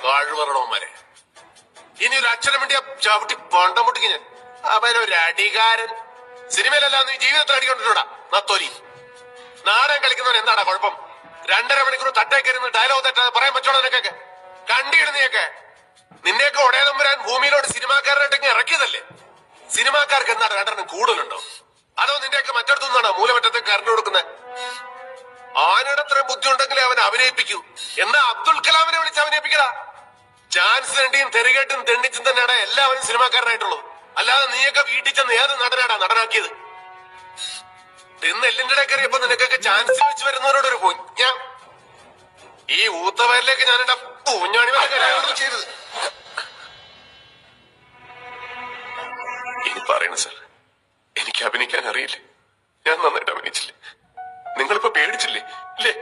കാഴ്വരണവന്മാരെ ഇനി ഒരു അക്ഷരം വേണ്ടിയ ചവിട്ടി പണ്ടം പൊട്ടിക്ക് ഞാൻ. അവനൊരു അടികാരൻ. സിനിമയിലല്ല നീ ജീവിതത്തിൽ അടിക്കൊണ്ടിട്ടുണ്ടാ നത്തോലി. നാടൻ കളിക്കുന്നവൻ എന്താടാ കുഴപ്പം? 2.5 മണിക്കൂർ തട്ടേക്കരുന്ന് ഡയലോഗ് തെറ്റാതെ പറയാൻ പറ്റുള്ളൂ നിനക്കൊക്കെ. കണ്ടിടുന്നയൊക്കെ നിന്നെയൊക്കെ ഒടേതം വരാൻ ഭൂമിയിലോട്ട് സിനിമാക്കാരനായിട്ടൊക്കെ ഇറക്കിയതല്ലേ. സിനിമാക്കാർക്ക് എന്താണ് 2 കൂടുതലുണ്ടോ? അതോ നിന്റെയൊക്കെ മറ്റടുത്തുനിന്നാണോ മൂലമറ്റത്തേക്ക് കറണ്ട് കൊടുക്കുന്നത്? ആനയുടെ അത്രയും ബുദ്ധി ഉണ്ടെങ്കിലേ അവൻ അഭിനയിപ്പിക്കൂ. എന്നാ അബ്ദുൽ കലാമിനെ വിളിച്ച് അഭിനയിപ്പിക്കടാ. ചാൻസ് തണ്ടിയും തെരുകേട്ടും തെണ്ണിച്ചും തന്നെയാണ് എല്ലാവരും സിനിമാക്കാരനായിട്ടുള്ളത്. അല്ലാതെ നീയൊക്കെ വീട്ടിൽ ചെന്ന് ഏത് നടനാടാ നടനാക്കിയത്? ഇന്ന് എല്ലിന്റെ ഇടക്കറിയപ്പോ നിനക്കൊക്കെ ചാൻസ് വെച്ച് വരുന്നവരോട് ഒരു കുഞ്ഞ ഈ ഊത്തവരിലേക്ക് ഞാൻ എന്റെ പൂഞ്ഞാണി ചെയ്തത്. ഇനി പറയണ സാർ, എനിക്ക് അഭിനയിക്കാൻ അറിയില്ലേ. ഞാൻ നന്നായിട്ട് അഭിനയിച്ചില്ലേ? നിങ്ങളിപ്പോ പേടിച്ചില്ലേ ഇല്ലേ?